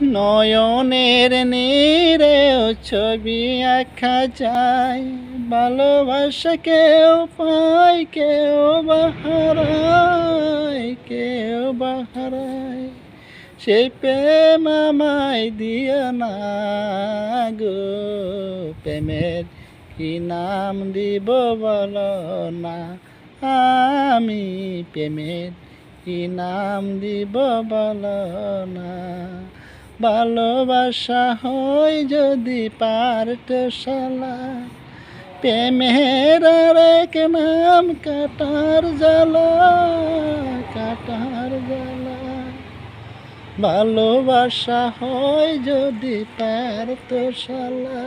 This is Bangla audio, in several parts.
নয়নের নীরেও ছবি আঁকা যায়, ভালোবাসা কেউ পায় কেউ বাহারায়, কেউ বাহারায়। সেই প্রেম আমায় দিও না গো, প্রেমের কি নাম দিব বলো না, আমি প্রেমের কি নাম দিব বলো না। ভালোবাসা হয় যদি পারতশালা, প্রেমের আরেক নাম কাটার জ্বালা, কাটার জ্বালা। ভালোবাসা হয় যদি পারতশালা,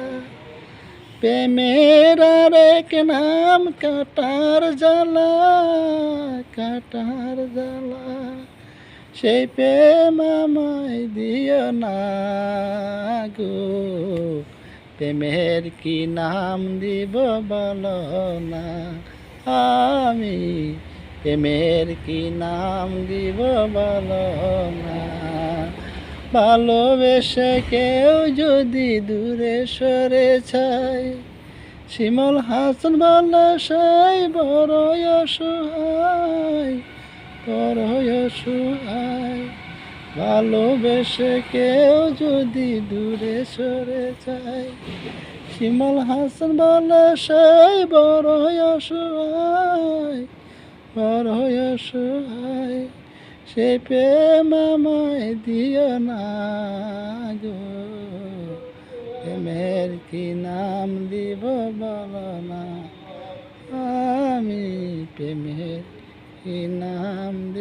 প্রেমের আরেক নাম কাটার জ্বালা, কাটার জ্বালা। সেই প্রেম আমায় দিও না গো, প্রেমের কি নাম দিব বলো না, আমি প্রেমের কি নাম দিব বলো না। ভালোবেসে কেউ যদি দূরে সরে যায়, শিমুল হাসান বলে সেই বড়ই অসহায়, বড়ই অসহায়। ভালোবেসে কেউ যদি দূরে সরে যায়, শিমুল হাসান বলে সেই বড়ই অসহায়, বড়ই অসহায়। সে প্রেম আমায় দিও না গো, প্রেমের কি নাম দিব বলো না, আমি প্রেমের কি নাম দিব।